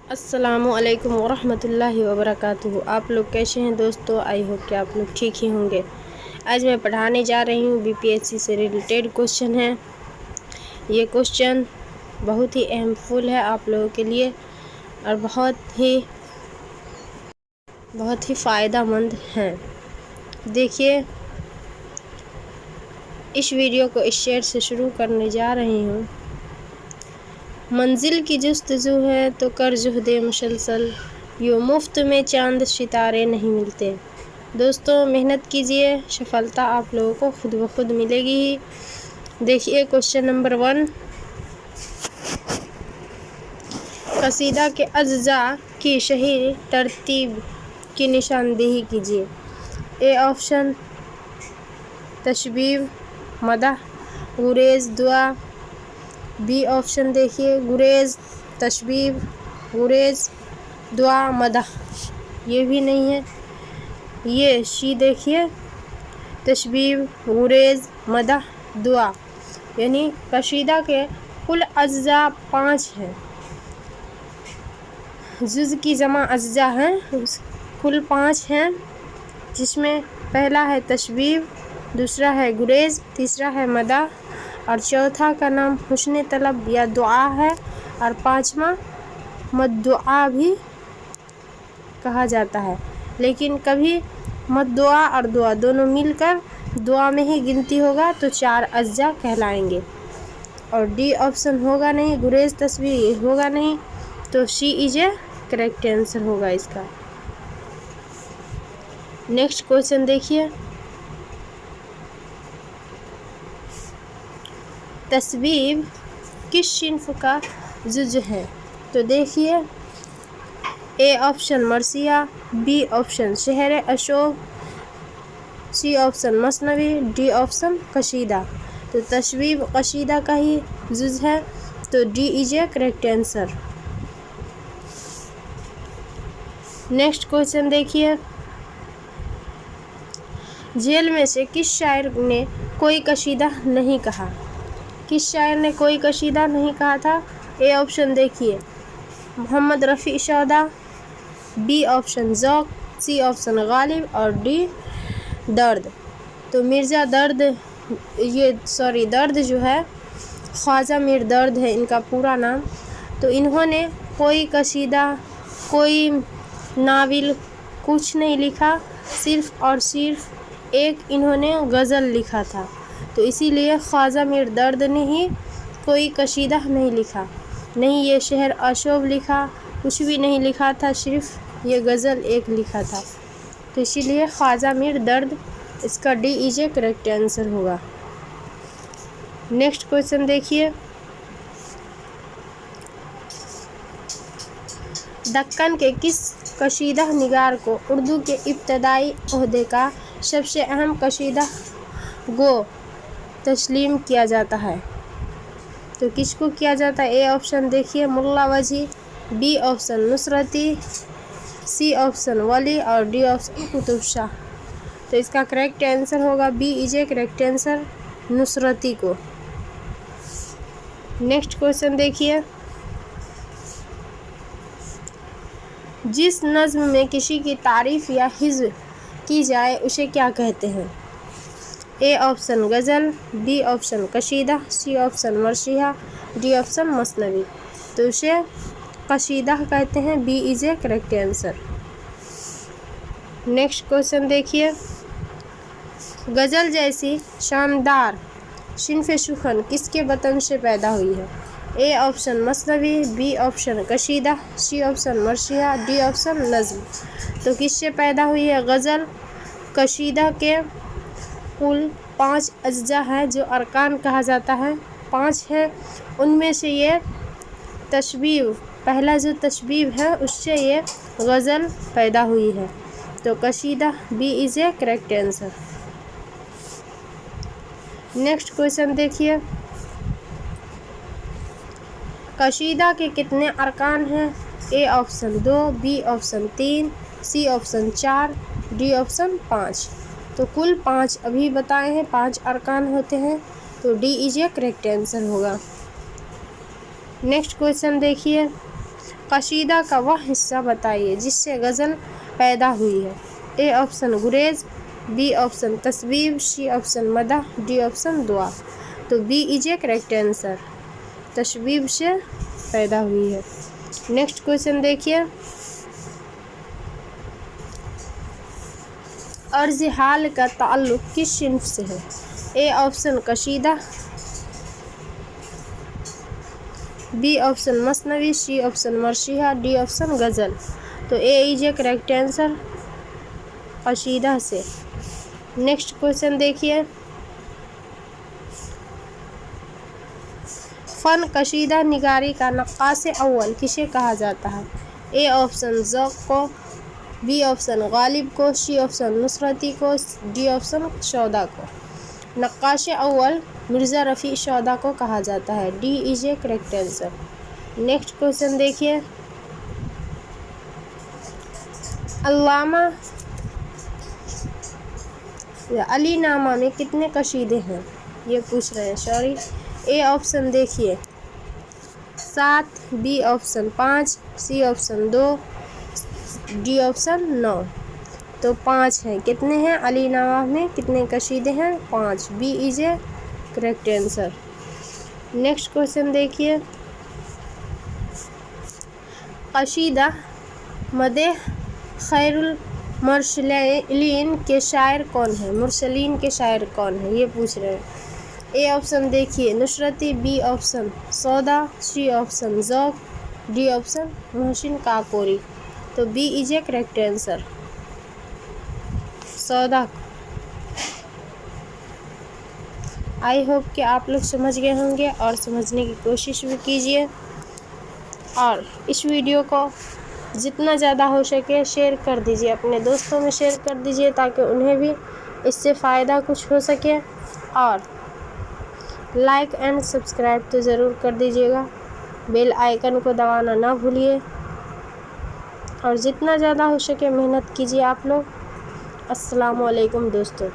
अस्सलामुअलैकुम वरहमतुल्लाहि वबरकातुहू। आप लोग कैसे हैं दोस्तों? आई होप कि आप लोग ठीक ही होंगे। आज मैं पढ़ाने जा रही हूँ बीपीएससी से रिलेटेड क्वेश्चन है। ये क्वेश्चन बहुत ही अहमफुल है आप लोगों के लिए और बहुत ही फ़ायदेमंद हैं। देखिए, इस वीडियो को इस शेर से शुरू करने जा रही हूँ। मंजिल की जुस्तजू है तो कर जुहदे मुसलसल, यूँ मुफ्त में चांद सितारे नहीं मिलते। दोस्तों, मेहनत कीजिए, सफलता आप लोगों को खुद ब खुद मिलेगी ही। देखिए क्वेश्चन नंबर 1, कसीदा के अज्जा की सही तरतीब की निशानदेही कीजिए। ए ऑप्शन तशबीब, मदह, गुरेज, दुआ। बी ऑप्शन देखिए गुरेज, तशबीब, गुरेज, दुआ, मदह। ये भी नहीं है। ये शी देखिए, तशबीब, गुरेज, मदह, दुआ। यानी कसीदा के कुल अज्जा 5 हैं। जुज़ की जमा अज्जा हैं, कुल 5 हैं, जिसमें पहला है तशबीब, दूसरा है गुरेज, तीसरा है मदह और चौथा का नाम हुस्न तलब या दुआ है और 5वां मद्दुआ भी कहा जाता है। लेकिन कभी मद्दुआ और दुआ दोनों मिलकर दुआ में ही गिनती होगा तो 4 अज्जा कहलाएंगे। और डी ऑप्शन होगा नहीं, गुरेज तस्वीर होगा नहीं, तो सी इज ए करेक्ट आंसर होगा इसका। नेक्स्ट क्वेश्चन देखिए, तस्बीब किस सिन्फ का जुज़ है? तो देखिए, ए ऑप्शन मरसिया, बी ऑप्शन शहर अशोक, सी ऑप्शन मसनवी, डी ऑप्शन कसीदा। तो तस्बीब कसीदा का ही जुज़ है, तो D is a correct answer. Next question देखिए, जेल में से किस शायर ने कोई कसीदा नहीं कहा? किस शायर ने कोई कसीदा नहीं कहा था? ए ऑप्शन देखिए Mohammad Rafi Sauda, B option Zauq, C option Ghalib और डी दर्द। तो मिर्ज़ा दर्द, दर्द जो है ख्वाजा मीर दर्द है इनका पूरा नाम। तो इन्होंने कोई कसीदा, कोई नावल कुछ नहीं लिखा, सिर्फ़ और सिर्फ एक इन्होंने गज़ल लिखा था। तो इसीलिए ख्वाजा मीर दर्द ने ही कोई कसीदा नहीं लिखा, नहीं ये शहर अशोक लिखा, कुछ भी नहीं लिखा था, सिर्फ ये गज़ल एक लिखा था। तो इसीलिए ख्वाजा मीर दर्द, इसका D is a correct answer होगा। नेक्स्ट क्वेश्चन देखिए, दक्कन के किस कसीदा निगार को उर्दू के इब्तदाई ओहदे का सबसे अहम कसीदा गो तस्लीम किया जाता है? तो किसको किया जाता है? ए ऑप्शन देखिए Mulla Wajhi, B option Nusrati, C option Wali और डी ऑप्शन कुतुब शाह। तो इसका करेक्ट आंसर होगा B is a correct answer, Nusrati को। नेक्स्ट क्वेश्चन देखिए, जिस नज़्म में किसी की तारीफ़ या हिज़्व की जाए उसे क्या कहते हैं? ए ऑप्शन गज़ल, बी ऑप्शन कसीदा, सी ऑप्शन मरसिया, डी ऑप्शन मसनवी। तो उसे कसीदा कहते हैं, B is a correct answer. Next question देखिए, गज़ल जैसी शानदार सिन्फ़े सुखन किसके वतन से पैदा हुई है? ए ऑप्शन मसनवी, बी ऑप्शन कसीदा, सी ऑप्शन मरसिया, डी ऑप्शन नज़्म। तो किससे पैदा हुई है? गज़ल। कसीदा के कुल 5 अज्जा है जो अरकान कहा जाता है, 5 है। उनमें से ये तशबीब, पहला जो तशबीब है उससे ये गज़ल पैदा हुई है। तो कसीदा B is a correct answer. Next question देखिए, कसीदा के कितने अरकान हैं? A option 2, B option 3, C option 4, D option 5। तो कुल 5 अभी बताए हैं, 5 अरकान होते हैं, तो D is a correct answer होगा। नेक्स्ट क्वेश्चन देखिए, कशीदा का वह हिस्सा बताइए जिससे गज़ल पैदा हुई है। ए ऑप्शन गुरेज, बी ऑप्शन तस्बीब, सी ऑप्शन मदह, डी ऑप्शन दुआ। तो B is a correct answer, तस्बीब से पैदा हुई है। नेक्स्ट क्वेश्चन देखिए, अर्ज़ हाल का ताल्लुक किस सिन्फ से है। ए ऑप्शन कशीदा, बी ऑप्शन मसनवी, सी ऑप्शन मरशिया, डी ऑप्शन गज़ल। तो A is a correct answer, कशीदा से। नेक्स्ट क्वेश्चन देखिए, फ़न कशीदा निगारी का नक्काश अव्वल किसे कहा जाता है। ए ऑप्शन ज़ौक़ को, बी ऑप्शन गालिब को, सी ऑप्शन नुसरती को, डी ऑप्शन शौदा को। नक्काश अव्वल मिर्ज़ा रफ़ी शौदा को कहा जाता है। D is a correct answer. Next question देखिए, अल्लामा अली नामा में कितने कशीदे हैं, ये पूछ रहे हैं, सॉरी। ए ऑप्शन देखिए 7, B option 5, C option 2, D option 9। तो 5 हैं। कितने हैं अली नामा में, कितने कशीदे हैं, 5। B is a correct answer. Next question देखिए, कशीदा मदह खैरुल मुरसलीन के शायर कौन है। मुरसलीन के शायर कौन है, ये पूछ रहे हैं। ए ऑप्शन देखिए नुसरती, B option Sauda, C option Zauq, D option Mohsin Kakori. तो B is a correct answer, Sauda. I hope कि आप लोग समझ गए होंगे और समझने की कोशिश भी कीजिए, और इस वीडियो को जितना ज़्यादा हो सके शेयर कर दीजिए, अपने दोस्तों में शेयर कर दीजिए ताकि उन्हें भी इससे फ़ायदा कुछ हो सके। और लाइक एंड सब्सक्राइब तो ज़रूर कर दीजिएगा, बेल आइकन को दबाना ना भूलिए, और जितना ज़्यादा हो सके मेहनत कीजिए आप लोग। अस्सलामु अलैकुम दोस्तों।